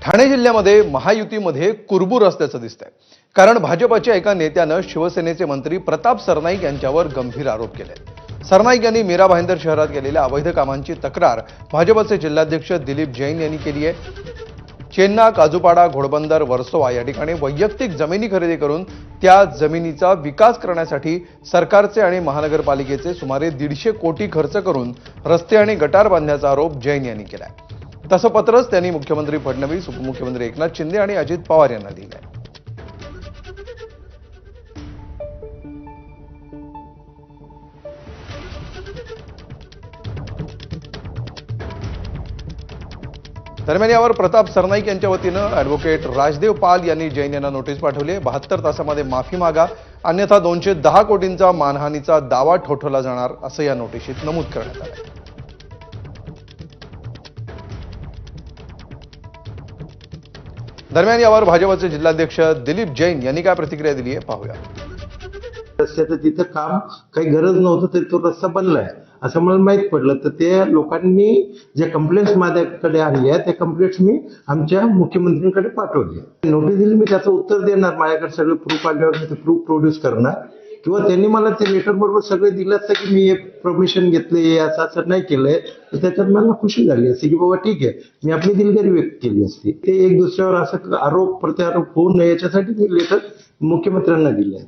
ठाणे जिल्ह्यामध्ये महायुतीमध्ये कुरबूर असल्याचं दिसतंय। कारण भाजपच्या एका नेत्यानं शिवसेनेचे मंत्री प्रताप सरनाईक यांच्यावर गंभीर आरोप केले। सरनाईक यांनी मीरा भाईंदर शहरात केलेल्या अवैध कामांची तक्रार भाजपचे जिल्हाध्यक्ष दिलीप जैन यांनी केली आहे। चेन्ना, काजूपाडा, घोडबंदर, वर्सोवा या ठिकाणी वैयक्तिक जमिनी खरेदी करून त्या जमिनीचा विकास करण्यासाठी सरकारचे आणि महानगरपालिकेचे सुमारे 150 कोटी खर्च करून रस्ते आणि गटार बांधण्याचा आरोप जैन यांनी केलाय। तसं पत्रच त्यांनी मुख्यमंत्री फडणवीस, उपमुख्यमंत्री एकनाथ शिंदे आणि अजित पवार यांना दिलंय। दरम्यान यावर प्रताप सरनाईक यांच्या वतीनं ॲडव्होकेट राजदेव पाल यांनी जैन यांना नोटीस पाठवली आहे। 72 तासामध्ये माफी मागा, अन्यथा 210 कोटींचा मानहानीचा दावा ठोठवला जाणार असं या नोटिशीत नमूद करण्यात आलं आहे। दरम्यान यावर भाजपचे जिल्हाध्यक्ष दिलीप जैन यांनी काय प्रतिक्रिया दिली आहे पाहूया। रस्त्याचं तिथं काम काही गरज नव्हतं तरी तो रस्ता बनलाय असं मला माहित पडलं। तर त्या लोकांनी जे कंप्लेंट्स माझ्याकडे आली आहे त्या कंप्लेंट्स मी आमच्या मुख्यमंत्र्यांकडे पाठवले। नोटीस दिली, मी त्याचं उत्तर देणार, माझ्याकडे सगळं प्रूफ आल्यावर मी ते प्रूफ प्रोड्यूस करणार, किंवा त्यांनी मला ते लेटर बरोबर सगळे दिलं असतं की मी हे परमिशन घेतले, असं नाही केलंय, तर त्याच्यात मला खुशी झाली असते की बाबा ठीक आहे, मी आपली दिलगिरी व्यक्त केली असती। ते एक दुसऱ्यावर असं आरोप प्रत्यारोप होऊ नये याच्यासाठी मी लेटर मुख्यमंत्र्यांना दिले।